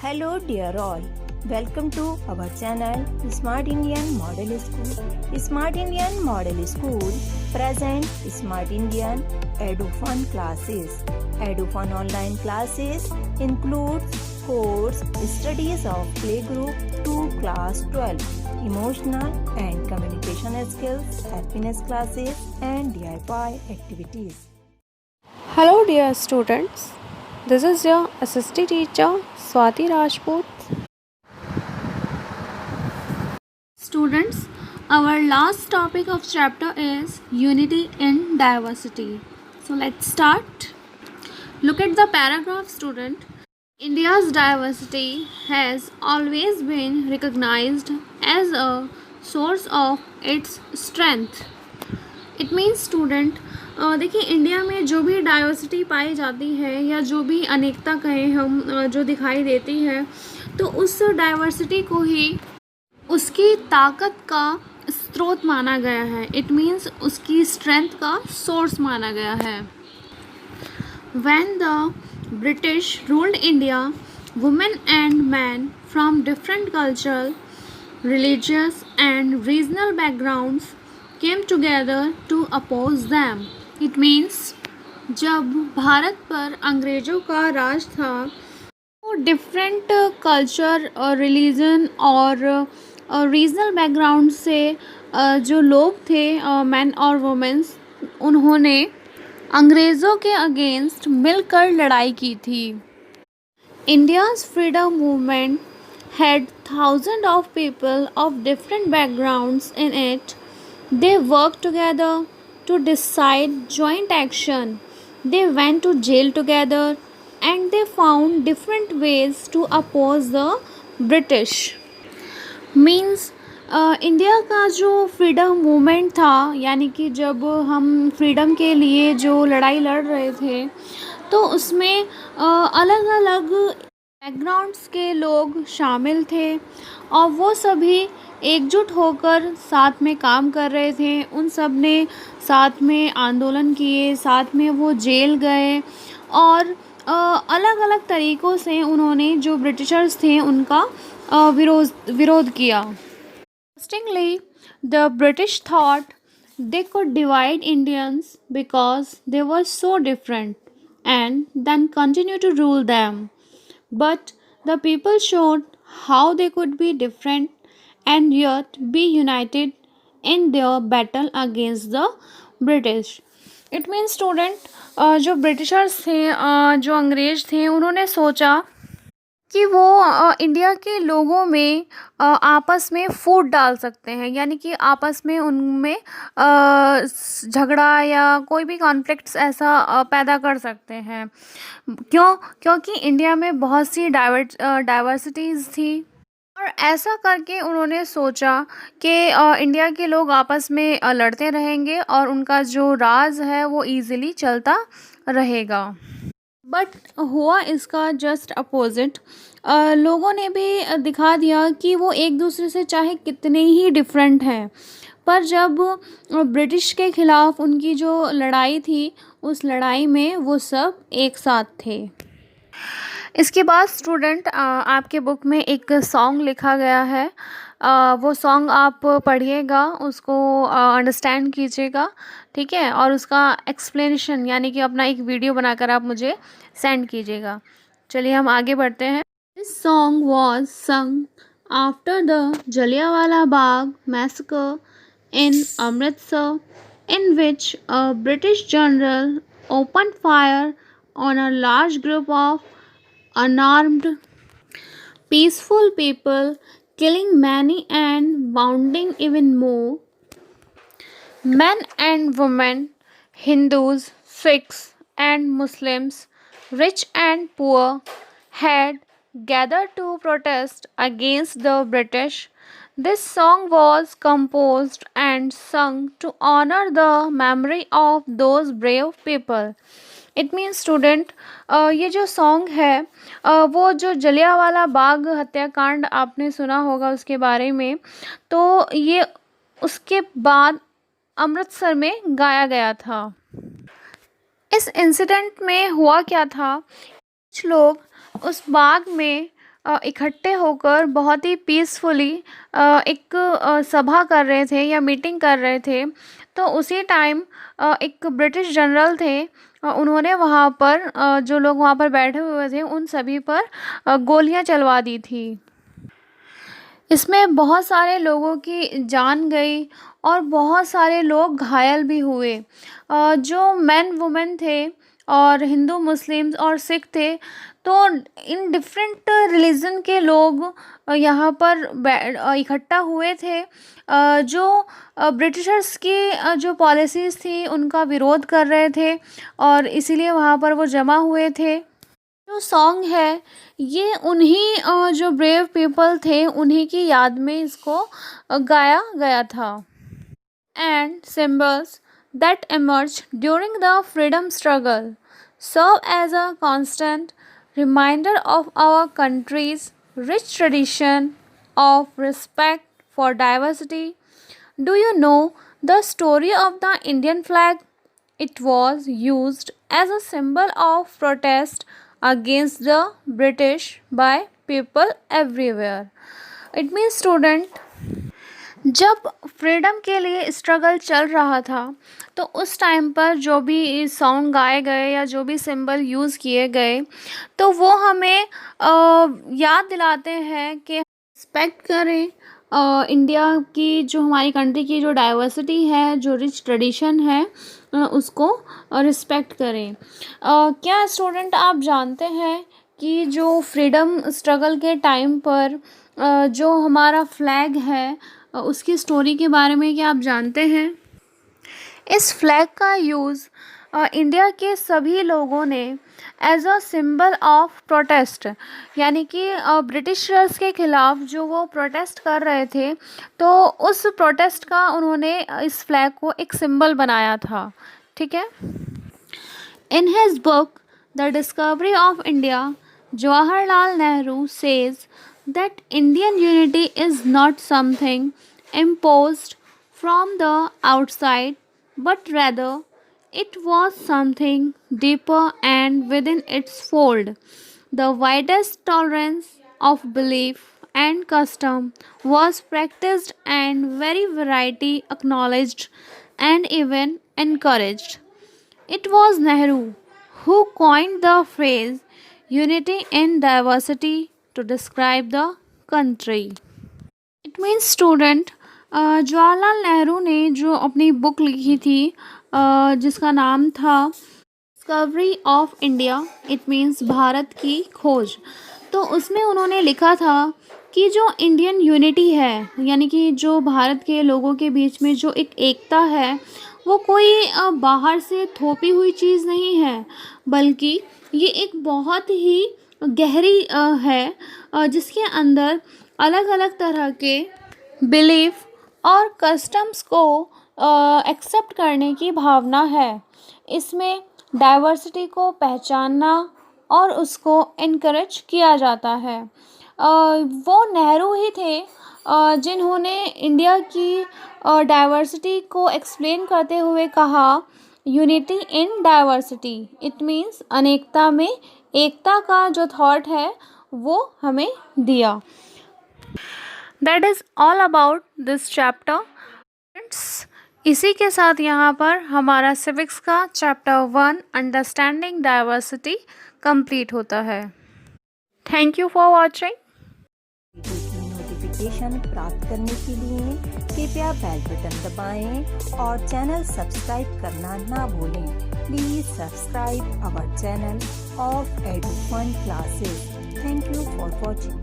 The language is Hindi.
Hello dear all, welcome to our channel Smart Indian Model School. Smart Indian Model School present Smart Indian EduFun classes. EduFun online classes includes course studies of playgroup to class 12, emotional and communication skills, happiness classes and DIY activities. Hello dear students, this is your assistant teacher Swati Rajput. Students, our last topic of chapter is unity in diversity. So let's start. Look at the paragraph, student. India's diversity has always been recognized as a source of its strength. It means student देखिए इंडिया में जो भी डाइवर्सिटी पाई जाती है या जो भी अनेकता कहें हम जो दिखाई देती है तो उस डाइवर्सिटी को ही उसकी ताकत का स्रोत माना गया है. इट मीन्स उसकी स्ट्रेंथ का सोर्स माना गया है. When the British ruled India, women and man from different cultural, religious and regional backgrounds came together to oppose them. It means जब भारत पर अंग्रेज़ों का राज था वो डिफरेंट कल्चर और रिलीजन और रीजनल बैकग्राउंड से जो लोग थे मैन और वुमेन्स उन्होंने अंग्रेज़ों के अगेंस्ट मिलकर लड़ाई की थी. India's freedom movement had thousands of people of different backgrounds in it. They worked together to decide joint action. They went to jail together and they found different ways to oppose the British. Means India का जो फ्रीडम मूवमेंट था यानी कि जब हम फ्रीडम के लिए जो लड़ाई लड़ रहे थे तो उसमें अलग अलग बैकग्राउंड्स के लोग शामिल थे और वो सभी एकजुट होकर साथ में काम कर रहे थे. उन सब ने साथ में आंदोलन किए, साथ में वो जेल गए और अलग अलग तरीक़ों से उन्होंने जो ब्रिटिशर्स थे उनका विरोध किया. Interestingly, the British thought they could divide Indians because they were so different and then continue to rule them. But the people showed how they could be different and yet be united in their battle against the British. It means student जो ब्रिटिशर्स थे जो अंग्रेज़ थे उन्होंने सोचा कि वो इंडिया के लोगों में आपस में फूट डाल सकते हैं यानी कि आपस में उनमें झगड़ा या कोई भी कॉन्फ्लिक्ट्स ऐसा पैदा कर सकते हैं. क्योंकि इंडिया में बहुत सी डाइवर्सिटीज़ थी और ऐसा करके उन्होंने सोचा कि इंडिया के लोग आपस में लड़ते रहेंगे और उनका जो राज है वो ईज़िली चलता रहेगा. बट हुआ इसका जस्ट अपोजिट. लोगों ने भी दिखा दिया कि वो एक दूसरे से चाहे कितने ही डिफरेंट हैं पर जब ब्रिटिश के ख़िलाफ़ उनकी जो लड़ाई थी उस लड़ाई में वो सब एक साथ थे. इसके बाद स्टूडेंट आपके बुक में एक सॉन्ग लिखा गया है. वो सॉन्ग आप पढ़िएगा, उसको अंडरस्टैंड कीजिएगा, ठीक है, और उसका एक्सप्लेनेशन यानी कि अपना एक वीडियो बनाकर आप मुझे सेंड कीजिएगा. चलिए हम आगे बढ़ते हैं. This song was sung after the Jallianwala Bagh massacre in Amritsar in which a British general opened fire on a large group of unarmed, peaceful people, killing many and wounding even more. Men and women, Hindus, Sikhs, and Muslims, rich and poor, had gathered to protest against the British. This song was composed and sung to honor the memory of those brave people. It means student ये जो सॉन्ग है वो जो जलियांवाला बाग हत्याकांड आपने सुना होगा उसके बारे में, तो ये उसके बाद अमृतसर में गाया गया था. इस इंसिडेंट में हुआ क्या था, कुछ लोग उस बाग में इकट्ठे होकर बहुत ही पीसफुली एक सभा कर रहे थे या मीटिंग कर रहे थे। तो उसी टाइम एक ब्रिटिश जनरल थे, उन्होंने वहाँ पर जो लोग वहाँ पर बैठे हुए थे उन सभी पर गोलियाँ चलवा दी थी। इसमें बहुत सारे लोगों की जान गई और बहुत सारे लोग घायल भी हुए। जो मैन वुमेन थे और हिंदू मुस्लिम्स और सिख थे, तो इन डिफरेंट रिलीजन के लोग यहाँ पर इकट्ठा हुए थे, जो ब्रिटिशर्स की जो पॉलिसीज़ थी उनका विरोध कर रहे थे और इसीलिए वहाँ पर वो जमा हुए थे। जो सॉन्ग है ये उन्हीं जो ब्रेव पीपल थे उन्हीं की याद में इसको गाया गया था। And symbols that emerged during the freedom struggle serve as a constant reminder of our country's rich tradition of respect for diversity. Do you know the story of the Indian flag? It was used as a symbol of protest against the British by people everywhere. It means student, जब फ्रीडम के लिए स्ट्रगल चल रहा था तो उस टाइम पर जो भी सॉन्ग गाए गए या जो भी सिंबल यूज़ किए गए तो वो हमें याद दिलाते हैं कि रिस्पेक्ट करें इंडिया की, जो हमारी कंट्री की जो डाइवर्सिटी है, जो रिच ट्रेडिशन है, उसको रिस्पेक्ट करें। क्या स्टूडेंट आप जानते हैं कि जो फ्रीडम स्ट्रगल के टाइम पर जो हमारा फ्लैग है उसकी स्टोरी के बारे में क्या आप जानते हैं? इस फ्लैग का यूज़ इंडिया के सभी लोगों ने as a symbol of protest, यानी कि ब्रिटिशर्स के ख़िलाफ़ जो वो प्रोटेस्ट कर रहे थे तो उस प्रोटेस्ट का उन्होंने इस फ्लैग को एक सिंबल बनाया था। ठीक है। In his book the discovery of India, Jawaharlal Nehru says that Indian unity is not something imposed from the outside, but rather it was something deeper and within its fold. The widest tolerance of belief and custom was practiced and very variety acknowledged and even encouraged. It was Nehru who coined the phrase unity in diversity to describe the country. It means student, Jawaharlal Nehru ने जो अपनी बुक लिखी थी जिसका नाम था discovery of India, it means Bharat की खोज, तो उसमें उन्होंने लिखा था कि जो इंडियन यूनिटी है, यानी कि जो भारत के लोगों के बीच में जो एक एकता है, वो कोई बाहर से थोपी हुई चीज़ नहीं है, बल्कि ये एक बहुत ही गहरी है जिसके अंदर अलग अलग तरह के बिलीफ और कस्टम्स को एक्सेप्ट करने की भावना है। इसमें डाइवर्सिटी को पहचानना और उसको इनकरेज किया जाता है। वो नेहरू ही थे जिन्होंने इंडिया की डाइवर्सिटी को एक्सप्लेन करते हुए कहा unity in diversity, it means अनेकता में एकता का जो थॉट है वो हमें दिया। That is all about this chapter. इसी के साथ यहाँ पर हमारा सिविक्स का चैप्टर 1 अंडरस्टैंडिंग डाइवर्सिटी कंप्लीट होता है। Thank you for watching. Notification प्राप्त करने के लिए कृपया बेल बटन दबाएं और चैनल सब्सक्राइब करना ना भूलें। Please subscribe our channel of EduFun Classes. Thank you for watching.